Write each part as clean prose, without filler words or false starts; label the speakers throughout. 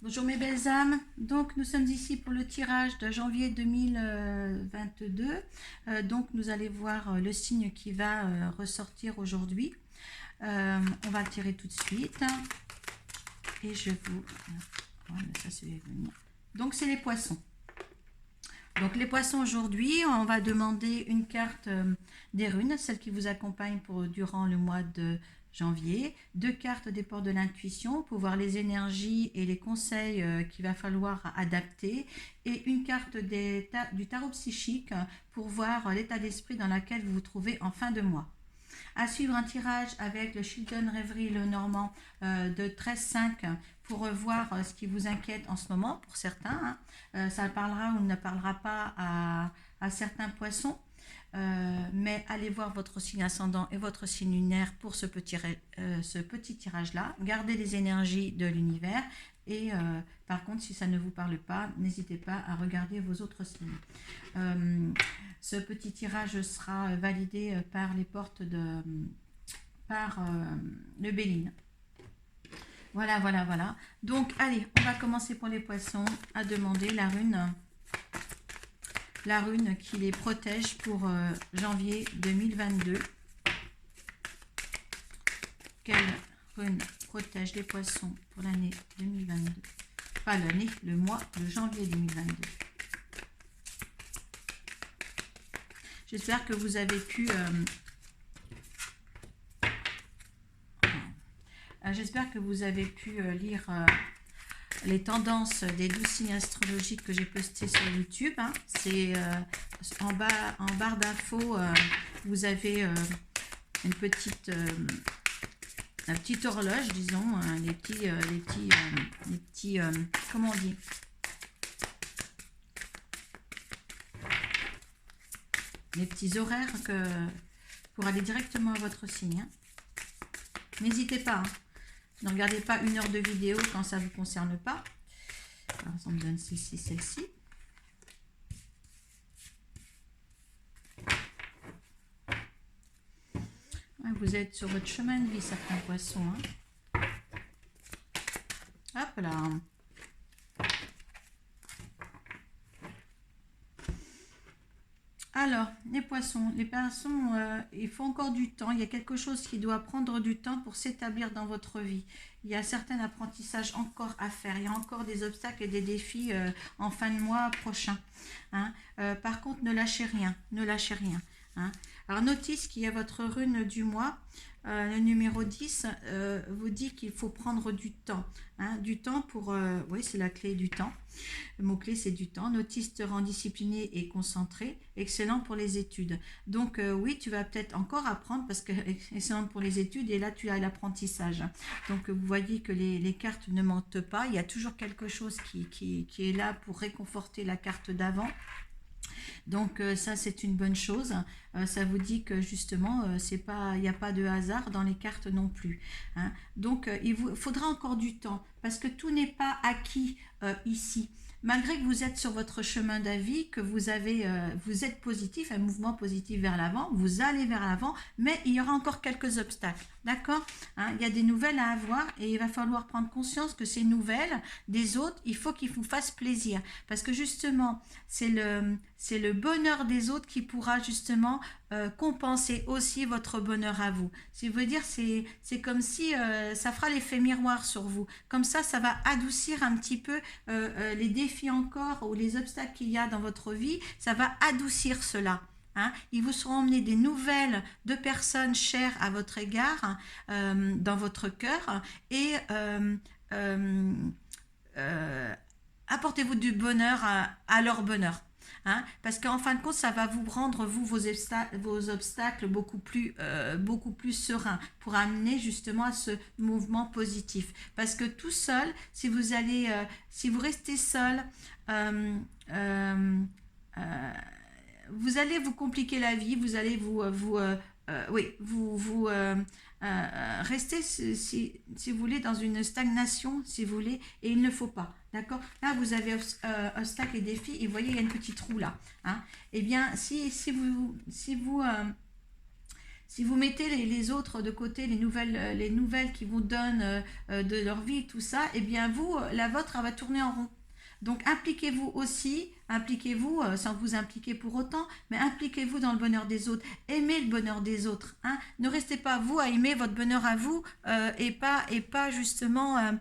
Speaker 1: Bonjour mes belles âmes, donc nous sommes ici pour le tirage de janvier 2022. Donc nous allons voir le signe qui va ressortir aujourd'hui. On va le tirer tout de suite. Et je vous... Voilà, ça c'est venir. Donc c'est les poissons. Donc les poissons aujourd'hui, on va demander une carte des runes, celle qui vous accompagne durant le mois de janvier, deux cartes des ports de l'intuition pour voir les énergies et les conseils qu'il va falloir adapter, et une carte du tarot psychique pour voir l'état d'esprit dans lequel vous vous trouvez en fin de mois. À suivre un tirage avec le Chilton Reverie le Normand de 13,5 pour voir ce qui vous inquiète en ce moment pour certains. Ça parlera ou ne parlera pas à certains poissons. Mais allez voir votre signe ascendant et votre signe lunaire pour ce petit tirage-là. Gardez les énergies de l'univers et par contre, si ça ne vous parle pas, n'hésitez pas à regarder vos autres signes. Ce petit tirage sera validé par les portes par le Béline. Voilà, voilà, voilà. Donc, allez, on va commencer pour les poissons à demander la rune qui les protège pour janvier 2022. Quelle rune protège les poissons pour l'année 2022? Pas l'année, le mois de janvier 2022. J'espère que vous avez pu... j'espère que vous avez pu lire les tendances des 12 signes astrologiques que j'ai postées sur YouTube. Hein. C'est en barre d'infos, vous avez une petite horloge, disons, les petits comment on dit, les petits horaires pour aller directement à votre signe. Hein. N'hésitez pas, hein. Ne regardez pas 1 heure de vidéo quand ça ne vous concerne pas. Alors, ça me donne celle-ci. Ouais, vous êtes sur votre chemin de vie, certains poissons. Hein. Hop là. Alors, les poissons, il faut encore du temps. Il y a quelque chose qui doit prendre du temps pour s'établir dans votre vie. Il y a certains apprentissages encore à faire. Il y a encore des obstacles et des défis en fin de mois prochain. Hein. Par contre, ne lâchez rien. Ne lâchez rien. Hein. Alors, notice qu'il y a votre rune du mois. Le numéro 10 vous dit qu'il faut prendre du temps. Hein, du temps pour... oui, c'est la clé du temps. Le mot-clé, c'est du temps. Notice te rend discipliné et concentré. Excellent pour les études. Donc, oui, tu vas peut-être encore apprendre parce que excellent pour les études et là, tu as l'apprentissage. Donc, vous voyez que les cartes ne mentent pas. Il y a toujours quelque chose qui est là pour réconforter la carte d'avant. Donc ça c'est une bonne chose, ça vous dit que justement il n'y a pas de hasard dans les cartes non plus. Hein. Donc il vous faudra encore du temps parce que tout n'est pas acquis ici. Malgré que vous êtes sur votre chemin d'avis, que vous êtes positif, un mouvement positif vers l'avant, vous allez vers l'avant, mais il y aura encore quelques obstacles, d'accord, hein. Il y a des nouvelles à avoir et il va falloir prendre conscience que ces nouvelles des autres, il faut qu'ils vous fassent plaisir, parce que justement, c'est le bonheur des autres qui pourra justement compenser aussi votre bonheur à vous. Je veux dire, c'est comme si ça fera l'effet miroir sur vous. Comme ça va adoucir un petit peu les défis encore ou les obstacles qu'il y a dans votre vie. Ça va adoucir cela. Hein. Ils vous seront emmenés des nouvelles de personnes chères à votre égard dans votre cœur et apportez-vous du bonheur à leur bonheur. Hein, parce qu'en fin de compte, ça va vous rendre, vous, vos obstacles beaucoup plus sereins pour amener justement à ce mouvement positif. Parce que tout seul, si vous restez seul, vous allez vous compliquer la vie, vous allez rester, si vous voulez, dans une stagnation, si vous voulez, et il ne faut pas. D'accord. Là, vous avez obstacles et défis, et vous voyez, il y a une petite roue là. Hein. Eh bien, si vous Si vous mettez les autres de côté, les nouvelles qui vous donnent de leur vie, tout ça, eh bien vous, la vôtre, elle va tourner en rond. Donc impliquez-vous aussi, impliquez-vous sans vous impliquer pour autant, mais impliquez-vous dans le bonheur des autres. Aimez le bonheur des autres. Hein. Ne restez pas vous à aimer votre bonheur à vous et pas justement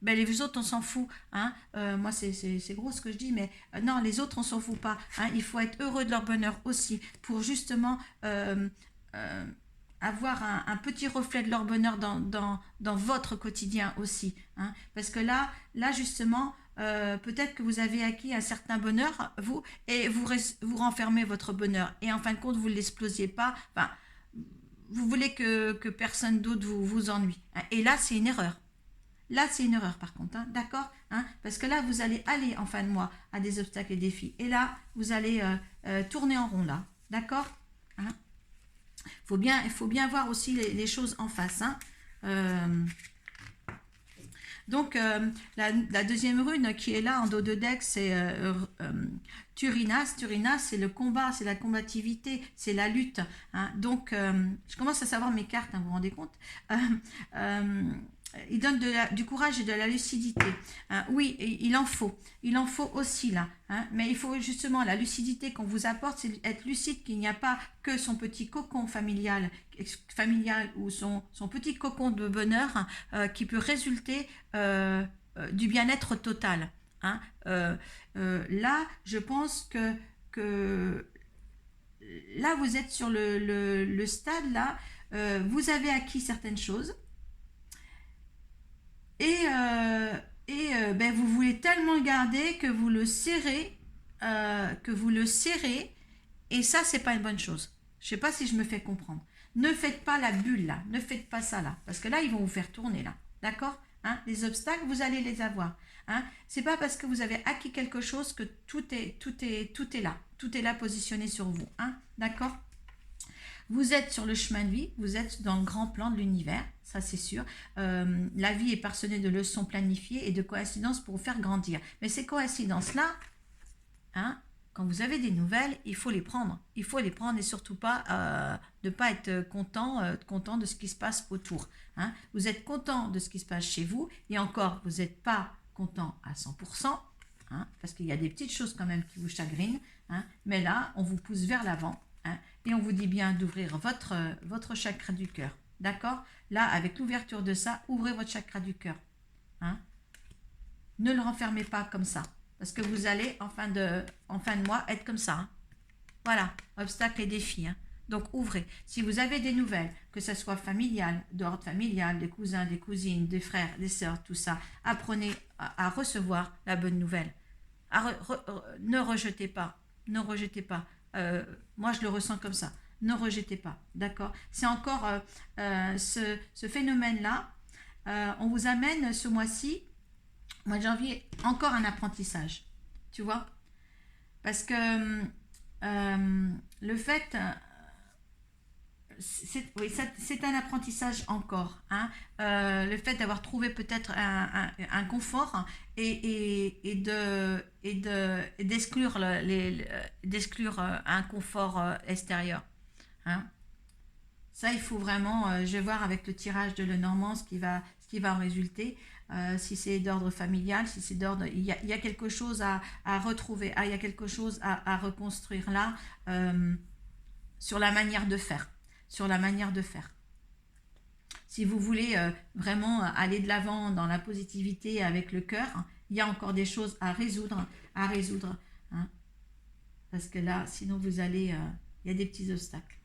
Speaker 1: ben les autres on s'en fout. Hein. Moi c'est gros ce que je dis, mais non, les autres on s'en fout pas. Hein. Il faut être heureux de leur bonheur aussi pour justement euh, avoir un petit reflet de leur bonheur dans votre quotidien aussi. Hein. Parce que là justement, peut-être que vous avez acquis un certain bonheur, vous, et vous renfermez votre bonheur. Et en fin de compte, vous ne l'explosiez pas. Enfin, vous voulez que personne d'autre vous ennuie. Hein. Et là, c'est une erreur. Là, c'est une erreur par contre, hein, d'accord, hein, parce que là, vous allez aller en fin de mois à des obstacles et défis. Et là, vous allez tourner en rond là, d'accord, hein. Il faut bien voir aussi les choses en face. Hein. Donc, la deuxième rune qui est là en dos de deck, c'est Turinas. Turinas, c'est le combat, c'est la combativité, c'est la lutte. Hein. Donc, je commence à savoir mes cartes, hein, vous vous rendez compte. Il donne du courage et de la lucidité. Hein. Oui, il en faut. Il en faut aussi là. Hein. Mais il faut justement la lucidité qu'on vous apporte, c'est être lucide qu'il n'y a pas que son petit cocon familial ou son petit cocon de bonheur qui peut résulter du bien-être total. Hein. Là, je pense que là, vous êtes sur le stade là. Vous avez acquis certaines choses. Et ben, vous voulez tellement le garder que vous le serrez, et ça, c'est pas une bonne chose. Je sais pas si je me fais comprendre. Ne faites pas la bulle là, ne faites pas ça là, parce que là, ils vont vous faire tourner là, d'accord, hein. Les obstacles, vous allez les avoir. Hein. C'est pas parce que vous avez acquis quelque chose que tout est là positionné sur vous, hein, d'accord. Vous êtes sur le chemin de vie, vous êtes dans le grand plan de l'univers, ça c'est sûr. La vie est parsemée de leçons planifiées et de coïncidences pour vous faire grandir. Mais ces coïncidences-là, hein, quand vous avez des nouvelles, il faut les prendre. Il faut les prendre et surtout pas de ne pas être content de ce qui se passe autour. Hein. Vous êtes content de ce qui se passe chez vous et encore, vous n'êtes pas content à 100%. Hein, parce qu'il y a des petites choses quand même qui vous chagrinent. Hein, mais là, on vous pousse vers l'avant. Hein, et on vous dit bien d'ouvrir votre chakra du cœur. D'accord. Là, avec l'ouverture de ça, ouvrez votre chakra du cœur. Hein. Ne le renfermez pas comme ça. Parce que vous allez, en fin de mois, être comme ça. Hein. Voilà, obstacles et défis. Hein. Donc, ouvrez. Si vous avez des nouvelles, que ce soit familial, d'ordre familial, des cousins, des cousines, des frères, des sœurs, tout ça, apprenez à recevoir la bonne nouvelle. Ne rejetez pas. Ne rejetez pas. Moi, je le ressens comme ça. Ne rejetez pas, d'accord. C'est encore ce phénomène-là. On vous amène ce mois-ci, mois de janvier, encore un apprentissage, tu vois. Parce que le fait, c'est un apprentissage encore. Hein. Le fait d'avoir trouvé peut-être un confort et d'exclure un confort extérieur. Hein. Ça, il faut vraiment, je vais voir avec le tirage de Lenormand ce qui va en résulter. Si c'est d'ordre familial, si c'est d'ordre... Il y a quelque chose à retrouver, il y a quelque chose à reconstruire là, sur la manière de faire. Sur la manière de faire. Si vous voulez vraiment aller de l'avant dans la positivité avec le cœur, il y a encore des choses à résoudre, hein, parce que là, sinon vous allez, il y a des petits obstacles,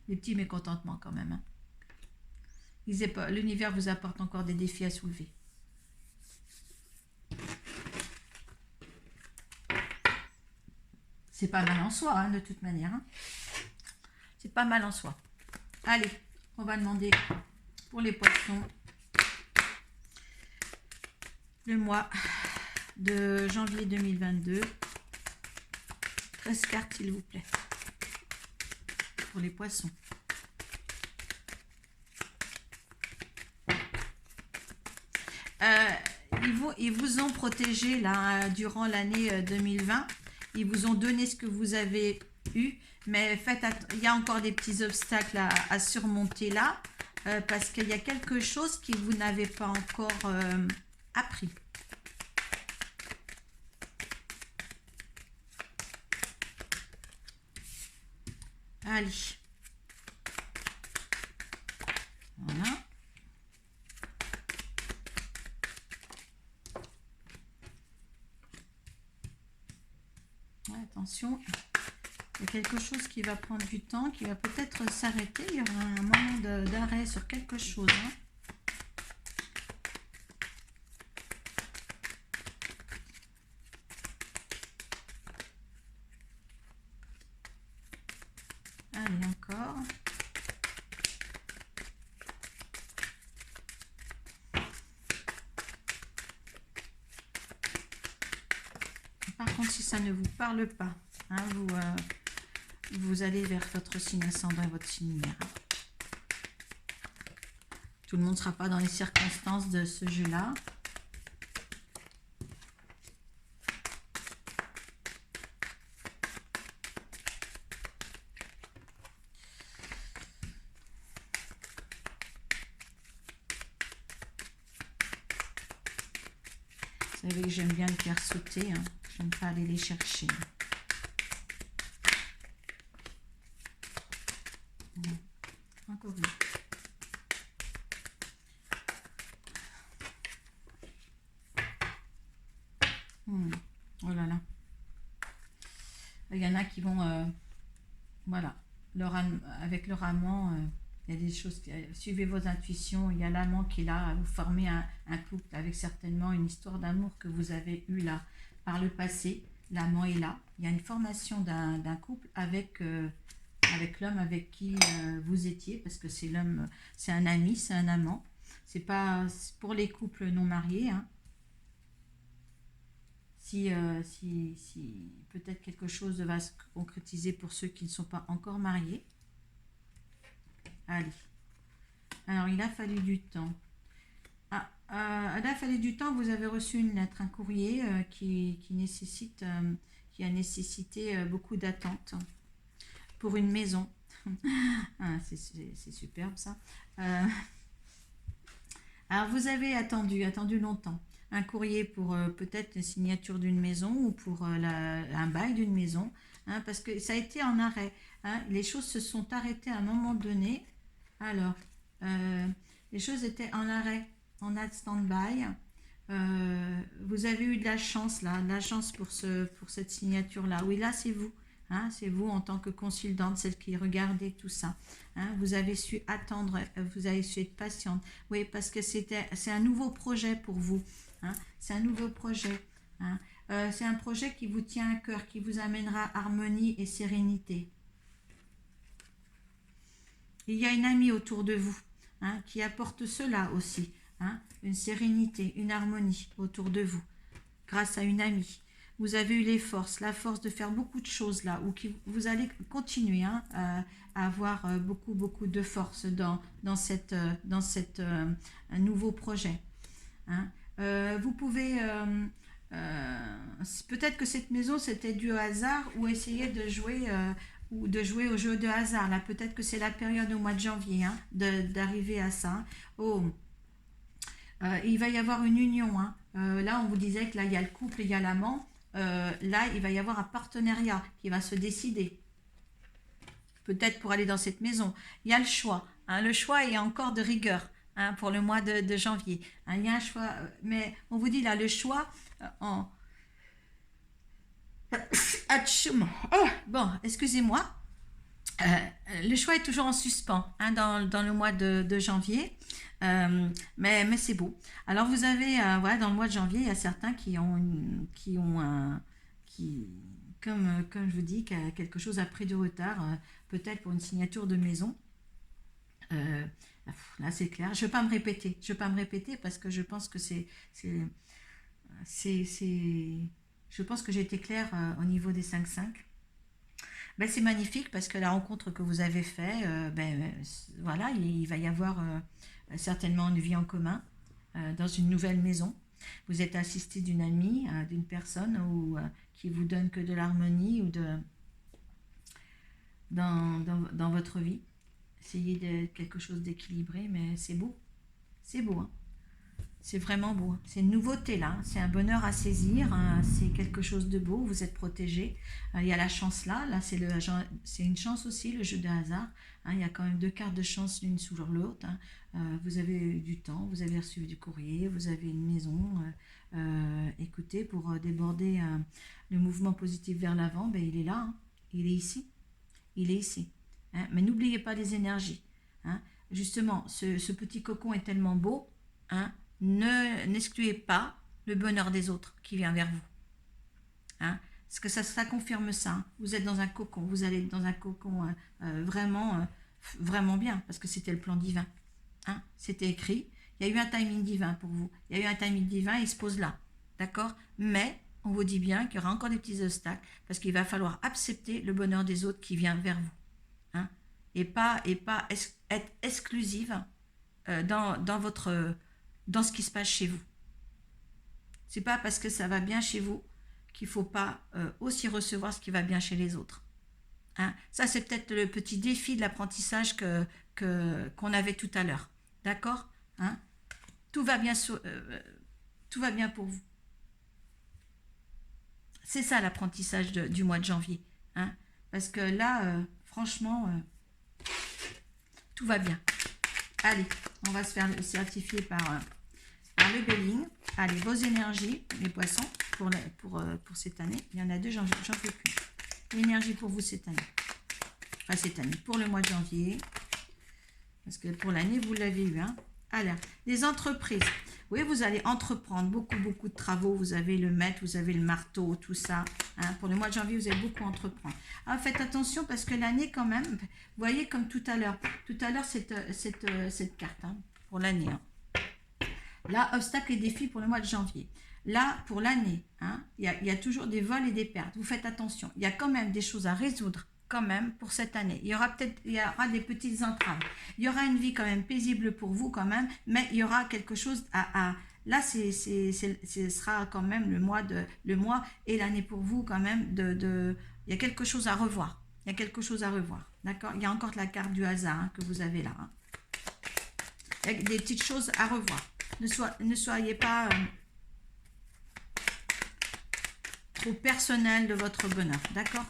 Speaker 1: des petits mécontentements quand même. Hein. L'univers vous apporte encore des défis à soulever. C'est pas mal en soi, hein, de toute manière. Hein. C'est pas mal en soi. Allez, on va demander pour les poissons le mois de janvier 2022. 13 cartes, s'il vous plaît. Pour les poissons. Ils vous ont protégé là, durant l'année 2020. Ils vous ont donné ce que vous avez eu. Mais il y a encore des petits obstacles à surmonter là, parce qu'il y a quelque chose que vous n'avez pas encore appris. Allez. Voilà. Ouais, attention, il y a quelque chose qui va prendre du temps, qui va peut-être s'arrêter. Il y aura un moment d'arrêt sur quelque chose. Hein. Allez, encore. Par contre, si ça ne vous parle pas, hein, vous allez vers votre signe ascendant et votre signe lunaire. Tout le monde ne sera pas dans les circonstances de ce jeu-là. Vous savez que j'aime bien les faire sauter, hein. J'aime pas aller les chercher. Bon. Encore une. Oh là là. Il y en a qui vont, voilà, avec leur amant, il y a des choses, suivez vos intuitions, il y a l'amant qui est là, à vous former un couple avec certainement une histoire d'amour que vous avez eue là par le passé. L'amant est là, il y a une formation d'un couple avec l'homme avec qui vous étiez, parce que c'est l'homme, c'est un ami, c'est un amant. C'est pas pour les couples non mariés, hein. Si peut-être quelque chose va se concrétiser pour ceux qui ne sont pas encore mariés. Allez. Alors, il a fallu du temps. Il a fallu du temps, vous avez reçu une lettre, un courrier qui a nécessité beaucoup d'attente pour une maison. C'est superbe ça. Alors, vous avez attendu longtemps. Un courrier pour peut-être la signature d'une maison ou pour un bail d'une maison, hein, parce que ça a été en arrêt. Hein, les choses se sont arrêtées à un moment donné. Alors, les choses étaient en arrêt, en stand-by. Vous avez eu de la chance là, de la chance pour cette signature-là. Oui, là, c'est vous. Hein, c'est vous en tant que consultante, celle qui regardait tout ça. Hein, vous avez su attendre, vous avez su être patiente. Oui, parce que c'est un nouveau projet pour vous. Hein, c'est un nouveau projet. Hein. C'est un projet qui vous tient à cœur, qui vous amènera harmonie et sérénité. Il y a une amie autour de vous, hein, qui apporte cela aussi. Hein, une sérénité, une harmonie autour de vous, grâce à une amie. Vous avez eu la force de faire beaucoup de choses là, ou vous allez continuer, hein, à avoir beaucoup de force dans un nouveau projet. Hein. Vous pouvez, peut-être que cette maison c'était dû au hasard, ou essayer de jouer au jeu de hasard. Là, peut-être que c'est la période au mois de janvier, hein, d'arriver à ça. Oh. Il va y avoir une union. Hein. Là, on vous disait que là, il y a le couple, il y a l'amant. Là, il va y avoir un partenariat qui va se décider. Peut-être pour aller dans cette maison. Il y a le choix. Hein. Le choix est encore de rigueur, hein, pour le mois de janvier. Hein, il y a un choix. Mais on vous dit là, le choix en... Oh, bon, excusez-moi. Le choix est toujours en suspens, hein, dans le mois de janvier, mais c'est beau. Alors vous avez, voilà, dans le mois de janvier, il y a certains qui comme je vous dis, qui a quelque chose a pris du retard, peut-être pour une signature de maison. Là c'est clair. Je ne vais pas me répéter parce que je pense que je pense que j'ai été claire au niveau des 5-5. Ben, c'est magnifique parce que la rencontre que vous avez faite, voilà, il va y avoir certainement une vie en commun dans une nouvelle maison. Vous êtes assisté d'une amie, d'une personne qui vous donne que de l'harmonie ou dans votre vie. Essayez de quelque chose d'équilibré, mais c'est beau. C'est beau, hein. C'est vraiment beau. C'est une nouveauté là. C'est un bonheur à saisir. Hein. C'est quelque chose de beau. Vous êtes protégé. Il y a la chance là. Là, c'est une chance aussi, le jeu de hasard. Hein. Il y a quand même deux cartes de chance l'une sous l'autre. Hein. Vous avez eu du temps. Vous avez reçu du courrier. Vous avez une maison. Écoutez, pour déborder le mouvement positif vers l'avant, ben, il est là. Hein. Il est ici. Il est ici. Hein. Mais n'oubliez pas les énergies. Hein. Justement, ce petit cocon est tellement beau. Hein. N'excluez pas le bonheur des autres qui vient vers vous. Hein, parce que ça confirme ça. Hein. Vous êtes dans un cocon, vous allez être dans un cocon vraiment bien, parce que c'était le plan divin. Hein, c'était écrit. Il y a eu un timing divin pour vous. Il y a eu un timing divin, il se pose là. D'accord. Mais on vous dit bien qu'il y aura encore des petits obstacles, parce qu'il va falloir accepter le bonheur des autres qui vient vers vous. Hein, et pas être exclusive dans ce qui se passe chez vous. C'est pas parce que ça va bien chez vous qu'il faut pas aussi recevoir ce qui va bien chez les autres. Hein, ça, c'est peut-être le petit défi de l'apprentissage qu'on avait tout à l'heure. D'accord. Hein, tout va bien pour vous. C'est ça l'apprentissage du mois de janvier. Hein, parce que là, franchement, tout va bien. Allez, on va se faire certifier par le Belling. Allez, vos énergies, les poissons, pour cette année. Il y en a deux, j'en fais plus. L'énergie pour vous cette année. Enfin, cette année, pour le mois de janvier. Parce que pour l'année, vous l'avez eu. Hein. Alors, les entreprises. Oui, vous allez entreprendre beaucoup de travaux. Vous avez le maître, vous avez le marteau, tout ça. Hein. Pour le mois de janvier, vous allez beaucoup entreprendre. Alors, faites attention parce que l'année, quand même, vous voyez comme tout à l'heure. Tout à l'heure, cette carte, hein, pour l'année. Hein. Là, obstacles et défis pour le mois de janvier. Là, pour l'année, hein, il y a toujours des vols et des pertes. Vous faites attention. Il y a quand même des choses à résoudre quand même pour cette année. Il y aura des petites entraves. Il y aura une vie quand même paisible pour vous quand même, mais il y aura quelque chose là, ce sera quand même le mois et l'année pour vous quand même il y a quelque chose à revoir. Il y a quelque chose à revoir. D'accord. Il y a encore la carte du hasard hein, que vous avez là. Hein. Il y a des petites choses à revoir. Ne soyez pas trop personnel de votre bonheur, d'accord?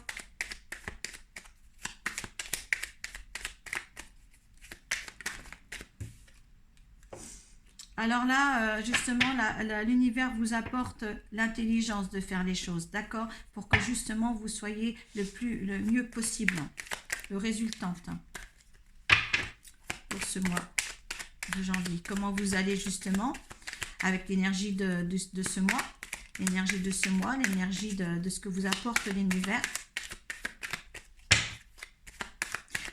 Speaker 1: Alors là, justement, l'univers vous apporte l'intelligence de faire les choses, d'accord? Pour que justement vous soyez le mieux possible, le résultante pour ce mois de janvier. Comment vous allez justement avec l'énergie de ce mois, l'énergie de ce mois, l'énergie de ce que vous apporte l'univers.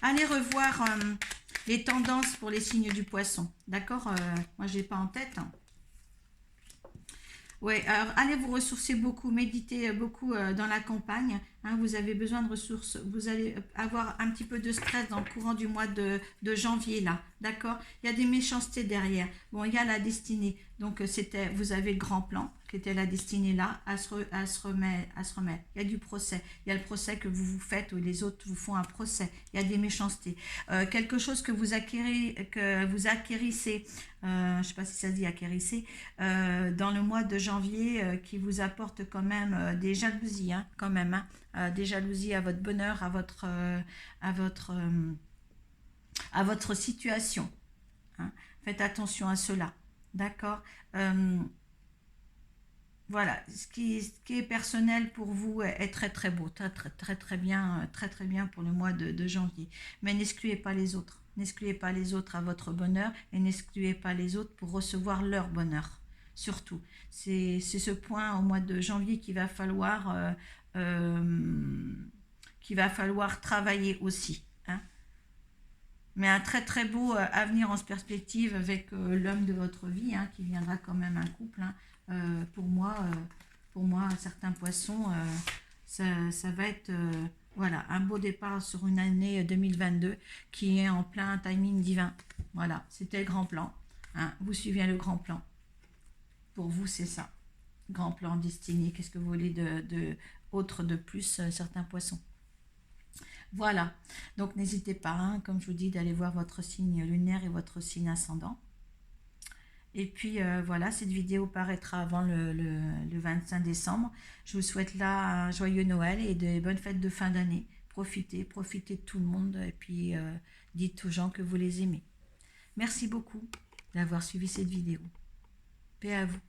Speaker 1: Allez revoir les tendances pour les signes du poisson, d'accord. Moi, je n'ai pas en tête. Hein. Ouais, alors allez vous ressourcer beaucoup, méditez beaucoup dans la campagne. Hein, vous avez besoin de ressources. Vous allez avoir un petit peu de stress dans le courant du mois de janvier, là. D'accord. Il y a des méchancetés derrière. Bon, il y a la destinée. Donc, vous avez le grand plan, qui était la destinée là, à se remettre. Il y a du procès. Il y a le procès que vous faites, ou les autres vous font un procès. Il y a des méchancetés. Quelque chose que vous acquérissez, je ne sais pas si ça se dit acquérissez, dans le mois de janvier, qui vous apporte quand même des jalousies, hein, quand même, hein, des jalousies à votre bonheur, à votre situation. Hein. Faites attention à cela, d'accord. Voilà, ce qui est personnel pour vous est très beau, très bien pour le mois de janvier. Mais n'excluez pas les autres. N'excluez pas les autres à votre bonheur et n'excluez pas les autres pour recevoir leur bonheur. Surtout, c'est ce point au mois de janvier qu'il va falloir travailler aussi. Hein. Mais un très beau avenir en perspective avec l'homme de votre vie, hein, qui viendra quand même un couple. Hein. Pour moi, certains poissons, ça va être voilà, un beau départ sur une année 2022 qui est en plein timing divin. Voilà, c'était le grand plan. Hein. Vous suivez le grand plan. Pour vous, c'est ça. Grand plan, destinée. Qu'est-ce que vous voulez autre de plus, certains poissons. Voilà, donc n'hésitez pas, hein, comme je vous dis, d'aller voir votre signe lunaire et votre signe ascendant. Et puis voilà, cette vidéo paraîtra avant le 25 décembre. Je vous souhaite là un joyeux Noël et de bonnes fêtes de fin d'année. Profitez, profitez de tout le monde et puis dites aux gens que vous les aimez. Merci beaucoup d'avoir suivi cette vidéo. Paix à vous.